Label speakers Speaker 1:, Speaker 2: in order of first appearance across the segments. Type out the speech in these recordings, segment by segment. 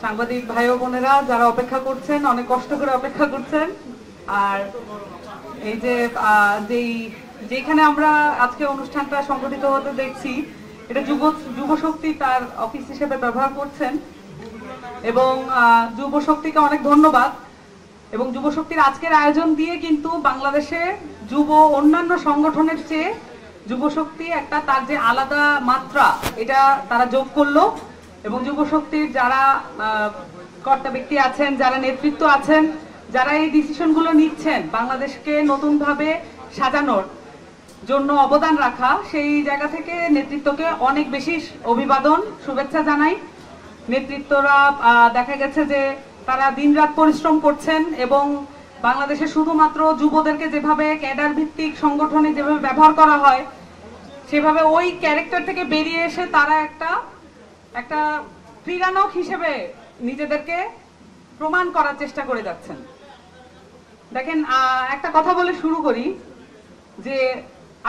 Speaker 1: সাংবাদিক ভাই ও বোনেরা যারা অপেক্ষা করছেন, অনেক কষ্ট করে অপেক্ষা করছেন। আর এই যে যেখানে আমরা আজকে অনুষ্ঠানটা সংগঠিত হতে দেখছি, এটা যুব শক্তি তার অফিস হিসেবে ব্যবহার করছেন এবং যুব শক্তিকে অনেক ধন্যবাদ। এবং যুব শক্তির আজকের আয়োজন দিয়ে কিন্তু বাংলাদেশে যুব অন্যান্য সংগঠনের চেয়ে যুব শক্তি একটা তার যে আলাদা মাত্রা, এটা তারা যোগ করলো। এবং যুব শক্তির যারা কর্তা ব্যক্তি আছেন, যারা নেতৃত্ব আছেন, যারা এই ডিসিশনগুলো নিচ্ছেন বাংলাদেশকে নতুনভাবে সাজানোর জন্য অবদান রাখা, সেই জায়গা থেকে নেতৃত্বকে অনেক বেশি অভিবাদন, শুভেচ্ছা জানাই। নেতৃত্বরা দেখা গেছে যে তারা দিনরাত পরিশ্রম করছেন এবং বাংলাদেশে শুধুমাত্র যুবদেরকে যেভাবে ক্যাডার ভিত্তিক সংগঠনে যেভাবে ব্যবহার করা হয়, সেভাবে ওই ক্যারেক্টার থেকে বেরিয়ে এসে তারা একটা ক্রীড়ানক হিসেবে নিজেদেরকে প্রমাণ করার চেষ্টা করে যাচ্ছেন। দেখেন, একটা কথা বলে শুরু করি যে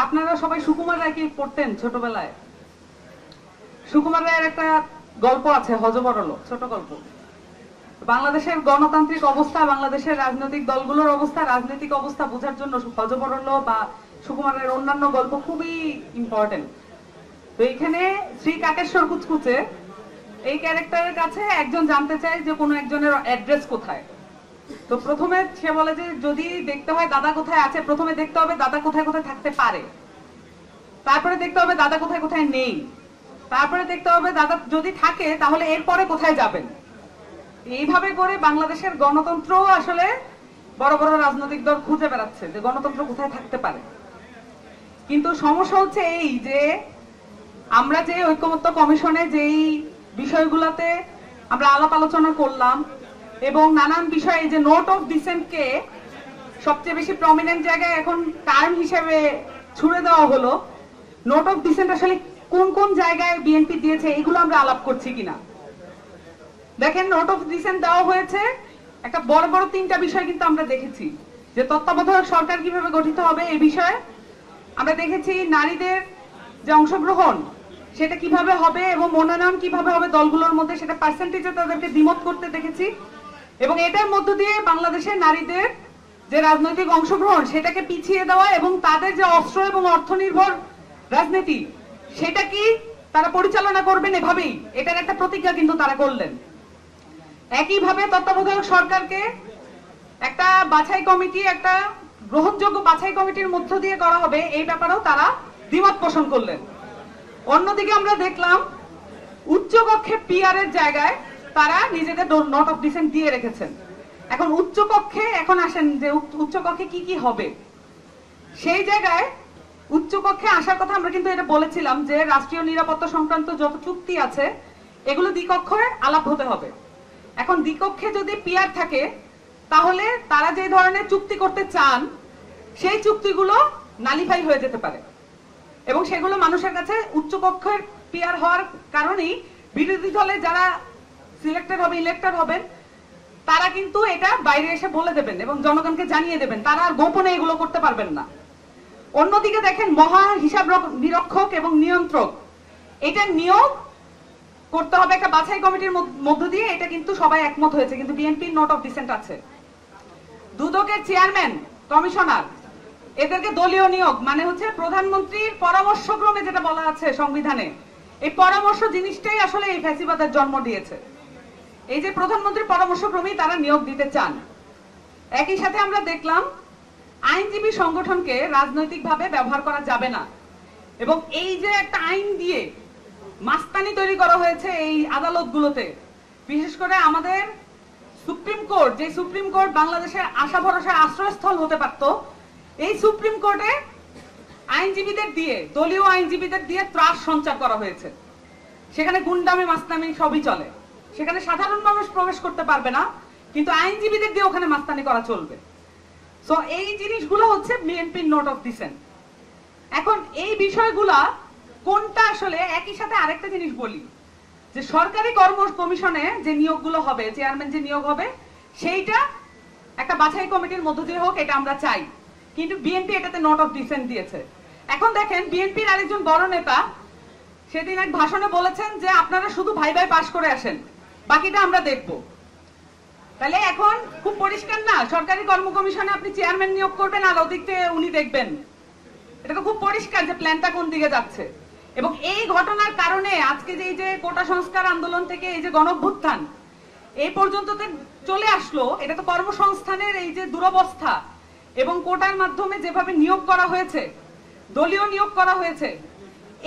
Speaker 1: আপনারা সবাই সুকুমার রায়কে পড়তেন ছোটবেলায়। সুকুমার রায়ের একটা গল্প আছে, হযবরল, ছোট গল্প। বাংলাদেশের গণতান্ত্রিক অবস্থা, বাংলাদেশের রাজনৈতিক দলগুলোর অবস্থা, রাজনৈতিক অবস্থা বোঝার জন্য হযবরল বা সুকুমার রায়ের অন্যান্য গল্প খুবই ইম্পর্টেন্ট। তো এখানে শ্রী কাকেশ্বর কুচকুচে এই ক্যারেক্টারের কাছে একজন জানতে চায় যে কোনো একজনের অ্যাড্রেস কোথায়। তো প্রথমে সে বলে যে যদি দেখতে হয় দাদা কোথায় আছে, প্রথমে দেখতে হবে দাদা কোথায় কোথায় থাকতে পারে, তারপরে দেখতে হবে দাদা কোথায় কোথায় নেই, তারপরে দেখতে হবে দাদা যদি থাকে তাহলে এরপরে কোথায় যাবেন। এইভাবে করে বাংলাদেশের গণতন্ত্র আসলে বড় বড় রাজনৈতিক দল খুঁজে বেড়াচ্ছে যে গণতন্ত্র কোথায় থাকতে পারে। কিন্তু সমস্যা হচ্ছে এই যে আমরা যে ঐকমত্য কমিশনে যেই বিষয়গুলোতে আমরা আলাপ আলোচনা করলাম এবং নানান বিষয়ে যে নোট অফ ডিসেন্টকে সবচেয়ে বেশি প্রমিনেন্ট জায়গায় এখন টার্ম হিসেবে ছুড়ে দেওয়া হলো, নোট অফ ডিসেন্ট আসলে কোন কোন জায়গায় বিএনপি দিয়েছে এইগুলো আমরা আলাপ করছি কিনা। দেখেন, নোট অফ ডিসেন্ট দেওয়া হয়েছে একটা বড় বড় তিনটা বিষয় কিন্তু আমরা দেখেছি, যে তত্ত্বাবধায়ক সরকার কিভাবে গঠিত হবে এই বিষয়ে আমরা দেখেছি, নারীদের যে অংশগ্রহণ সেটা কিভাবে হবে এবং মনোনয়ন কিভাবে হবে দলগুলোর মধ্যে, সেটা পার্সেন্টেজে তাদেরকে দ্বিমত করতে দেখেছি। এবং এটার মধ্য দিয়ে বাংলাদেশের নারীদের যে রাজনৈতিক অংশগ্রহণ সেটাকে পিছিয়ে দেওয়া এবং তাদের যে অস্ত্র এবং অর্থনির্ভর রাজনীতি সেটা কি তারা পরিচালনা করবেন, এভাবেই এটার একটা প্রতিজ্ঞা কিন্তু তারা করলেন। একইভাবে তত্ত্বাবধায়ক সরকারকে একটা বাছাই কমিটি, একটা গ্রহণযোগ্য বাছাই কমিটির মধ্য দিয়ে করা হবে, এই ব্যাপারেও তারা দ্বিমত পোষণ করলেন। অন্যদিকে আমরা দেখলাম উচ্চকক্ষে পিআর এর জায়গায় তারা নিজেদের নোট অফ ডিসেন্ট দিয়ে রেখেছেন। এখন উচ্চকক্ষে এখন আসেন যে উচ্চকক্ষে কি কি হবে। সেই জায়গায় উচ্চকক্ষে আসার কথা আমরা কিন্তু এটা বলেছিলাম যে রাষ্ট্রীয় নিরাপত্তা সংক্রান্ত যত চুক্তি আছে এগুলো দ্বিকক্ষে আলাপ হতে হবে। এখন দ্বিকক্ষে যদি পিআর থাকে তাহলে তারা যে ধরনের চুক্তি করতে চান সেই চুক্তিগুলো নালিফাই হয়ে যেতে পারে এবং সেগুলো মানুষের কাছে উচ্চকক্ষের পিআর হওয়ার কারণেই বিরোধী দলে যারা সিলেক্টেড হবে, ইলেক্টেড হবেন, তারা কিন্তু এটা বাইরে এসে বলে দেবেন এবং জনগণকে জানিয়ে দেবেন, তারা আর গোপনে এগুলো করতে পারবেন না। অন্যদিকে দেখেন, মহা হিসাব নিরীক্ষক এবং নিয়ন্ত্রক এটা নিয়োগ করতে হবে একটা বাছাই কমিটির মধ্য দিয়ে, এটা কিন্তু সবাই একমত হয়েছে, কিন্তু বিএনপির নোট অফ ডিসেন্ট আছে। দুদকের চেয়ারম্যান, কমিশনার এদেরকে দলীয় নিয়োগ, মানে হচ্ছে প্রধানমন্ত্রীর পরামর্শক্রমে যেটা বলা আছে সংবিধানে, এই পরামর্শ জিনিসটাই আসলে এই ফ্যাসিবাদের জন্ম দিয়েছে। এই যে প্রধানমন্ত্রীর পরামর্শক্রমেই তারা নিয়োগ দিতে চান। একই সাথে আমরা দেখলাম আইনজীবী সংগঠনকে রাজনৈতিকভাবে ব্যবহার করা যাবে না এবং এই যে একটা আইন দিয়ে মাস্তানি তৈরি করা হয়েছে এই আদালতগুলোতে, বিশেষ করে আমাদের সুপ্রিম কোর্ট, যে সুপ্রিম কোর্ট বাংলাদেশের আশা ভরসার আশ্রয়স্থল হতে পারত, এই সুপ্রিম কোর্টে আইনজীবীদের দিয়ে, দলীয় আইনজীবীদের দিয়ে ত্রাস সঞ্চার করা হয়েছে। সেখানে গুন্ডামি মাস্তানি সবই চলে, সেখানে সাধারণ মানুষ প্রবেশ করতে পারবে না, কিন্তু আইনজীবীদের দিয়ে ওখানে মাস্তানি করা চলবে। সো এই জিনিসগুলো হচ্ছে বিএনপির নোট অফ ডিসেন্ট। এখন এই বিষয়গুলা কোনটা আসলে, একই সাথে আরেকটা জিনিস বলি যে সরকারি কর্ম কমিশনে যে নিয়োগগুলো হবে, চেয়ারম্যান যে নিয়োগ হবে, সেইটা একটা বাছাই কমিটির মধ্য দিয়ে হোক, এটা আমরা চাই, কিন্তু বিএনপি এটাতে নোট অফ ডিসেন্ট দিয়েছে। এখন দেখেন, বিএনপির আরেকজন বড় নেতা সেদিন এক ভাষণে বলেছেন যে আপনারা শুধু ভাই ভাই পাশ করে আসেন, বাকিটা আমরা দেখব। তাহলে এখন খুব পরিষ্কার না, সরকারি কর্ম কমিশনে আপনি চেয়ারম্যান নিয়োগ করবেন আর ওদিকে উনি দেখবেন, এটা তো খুব পরিষ্কার যে প্ল্যানটা কোন দিকে যাচ্ছে। এবং এই ঘটনার কারণে আজকে যে এই যে কোটা সংস্কার আন্দোলন থেকে এই যে গণঅভ্যুত্থান এই পর্যন্ত চলে আসলো, এটা তো কর্মসংস্থানের এই যে দুরবস্থা এবং কোটার মাধ্যমে যেভাবে নিয়োগ করা হয়েছে, দলীয় নিয়োগ করা হয়েছে,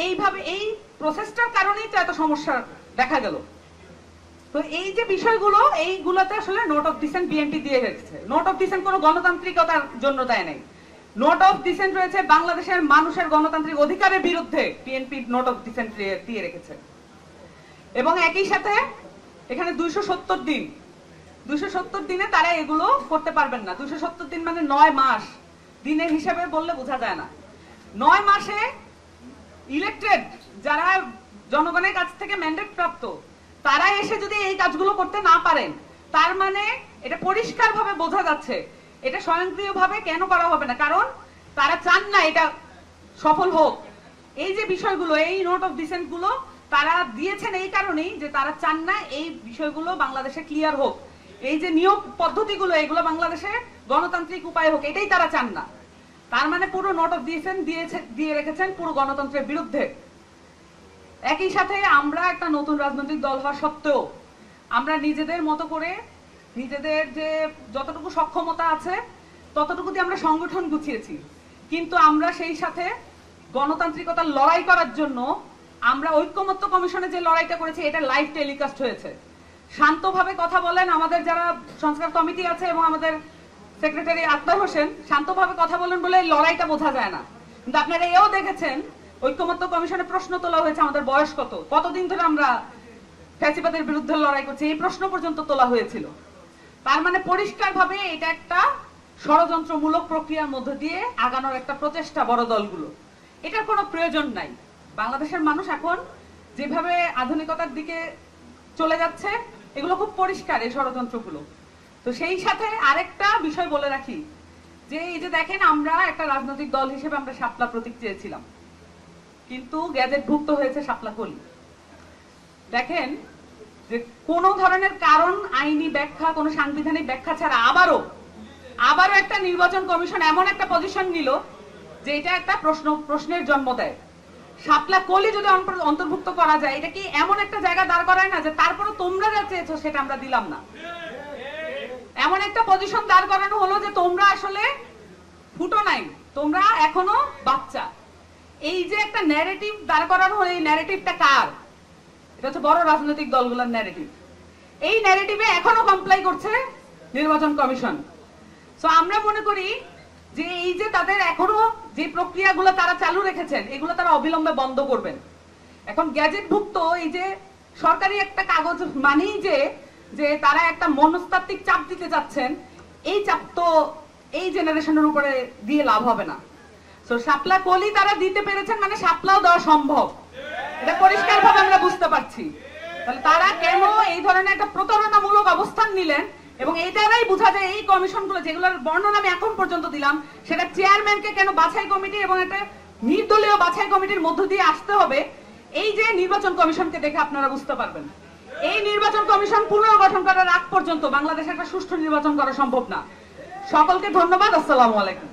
Speaker 1: এইভাবে এই প্রসেসটার কারণেই তো এত সমস্যা দেখা গেল। তো এই যে বিষয়গুলো, এইগুলোতে আসলে নোট অফ ডিসেন্ট বিএনপি দিয়ে রেখেছে। নোট অফ ডিসেন্ট কোনো গণতান্ত্রিকতার জন্য দেয় নাই, নোট অফ ডিসেন্ট রয়েছে বাংলাদেশের মানুষের গণতান্ত্রিক অধিকারের বিরুদ্ধে বিএনপি নোট অফ ডিসেন্ট দিয়ে রেখেছে। এবং একই সাথে এখানে 270 দিনে তারা এগুলো করতে পারবেন না। 270 দিন মানে 9 মাস, দিনের হিসাবে বললে বোঝা যায় না। 9 মাসে ইলেক্টেড যারা জনগণের কাছ থেকে ম্যান্ডেট প্রাপ্ত তারা এসে যদি এই কাজগুলো করতে না পারেন, তার মানে এটা পরিষ্কারভাবে বোঝা যাচ্ছে এটা স্বয়ংক্রিয়ভাবে কেন করা হবে না, কারণ তারা চান না এটা সফল হোক। এই যে বিষয়গুলো, এই নোট অফ ডিসেন্ট গুলো তারা দিয়েছেন এই কারণেই যে তারা চান না এই বিষয়গুলো বাংলাদেশে ক্লিয়ার হোক, এই যে নিয়োগ পদ্ধতিগুলো এগুলো বাংলাদেশে গণতান্ত্রিক উপায় হোক, এটাই তারা চান না। তার মানে পুরো নোট অফ ডিসেন্ট দিয়ে রেখেছেন পুরো গণতন্ত্রের বিরুদ্ধে। একই সাথে আমরা একটা নতুন রাজনৈতিক দল হওয়া সত্ত্বেও আমরা নিজেদের মতো করে নিজেদের যে যতটুকু সক্ষমতা আছে ততটুকু দিয়ে আমরা সংগঠন গুছিয়েছি, কিন্তু আমরা সেই সাথে গণতান্ত্রিকতার লড়াই করার জন্য আমরা ঐক্যমত্য কমিশনে যে লড়াইটা করেছি এটা লাইভ টেলিকাস্ট হয়েছে। শান্তভাবে কথা বলেন আমাদের যারা সংস্কার কমিটি আছে এবং আমাদের সেক্রেটারি আক্তার হোসেন, শান্তভাবে কথা বলেন বলে এই লড়াইটা বোঝা যায় না। কিন্তু আপনারা এও দেখেছেন ঐক্যমত্য কমিশনে প্রশ্ন তোলা হয়েছে আমাদের বয়স কতদিন ধরে আমরা ফ্যাসিবাদের বিরুদ্ধে লড়াই করছি, এই প্রশ্ন পর্যন্ত তোলা হয়েছিল। তার মানে পরিষ্কারভাবে এটা একটা ষড়যন্ত্রমূলক প্রক্রিয়ার মধ্যে দিয়ে আগানোর একটা প্রচেষ্টা বড় দলগুলো। এটার কোনো প্রয়োজন নাই। বাংলাদেশের মানুষ এখন যেভাবে আধুনিকতার দিকে চলে যাচ্ছে এগুলো খুব পরিষ্কার, এই ষড়যন্ত্রগুলো। তো সেই সাথে আরেকটা বিষয় বলে রাখি যে এই যে দেখেন আমরা একটা রাজনৈতিক দল হিসেবে আমরা শাপলা প্রতীক চেয়েছিলাম, কিন্তু গ্যাজেটভুক্ত হয়েছে শাপলা কলি। দেখেন যে কোন ধরনের কারণ, আইনি ব্যাখ্যা, কোন সাংবিধানিক ব্যাখ্যা ছাড়া আবারও একটা নির্বাচন কমিশন এমন একটা পজিশন নিল যে এটা একটা প্রশ্নের জন্ম দেয়। শাপলা কলি যদি অন্তর্ভুক্ত করা যায়, এটা কি এমন একটা জায়গা দাঁড় করায় না যে তারপরে তোমরা যা চেয়েছো সেটা আমরা দিলাম না, এমন একটা পজিশন দাঁড় করানো হলো যে তোমরা আসলে ফুটো নাই, তোমরা এখনো বাচ্চা। এই যে একটা ন্যারেটিভ দাঁড় করানো হলো, এই ন্যারেটিভটা কার? এটা হচ্ছে বড় রাজনৈতিক দলগুলোর ন্যারেটিভ। এই ন্যারেটিভে এখনো কমপ্লাই করছে নির্বাচন কমিশন। সো আমরা মনে করি যে এই যে তাদের এখনো যে প্রক্রিয়াগুলো তারা চালু রেখেছেন এগুলো তারা অবিলম্বে বন্ধ করবেন। এখন গ্যাজেটভুক্ত এই যে সরকারি একটা কাগজ মানেই যে তারা একটা মনস্তাত্ত্বিক চাপ দিতে যাচ্ছেন, এই চাপ তো এই জেনারেশনের উপরে দিয়ে লাভ হবে না। সো শাপলা কলি তারা দিতে পেরেছেন মানে শাপলাও দেওয়া সম্ভব, এটা পরিষ্কার ভাবে আমরা বুঝতে পারছি। তাহলে তারা কেন এই ধরনের একটা প্রতারণামূলক অবস্থান নিলেন, এবং এইটাই বোঝা যায় এই কমিশনগুলো যেগুলোর বর্ণনা আমি এখন পর্যন্ত দিলাম, সেটা চেয়ারম্যানকে কেন বাছাই কমিটি এবং একটা নির্দলীয় বাছাই কমিটির মধ্য দিয়ে আসতে হবে, এই যে নির্বাচন কমিশনকে দেখে আপনারা বুঝতে পারবেন। এই নির্বাচন কমিশন পুনর্গঠন করার আগ পর্যন্ত বাংলাদেশে একটা সুষ্ঠু নির্বাচন করা সম্ভব না। সকলকে ধন্যবাদ। আসসালামু আলাইকুম।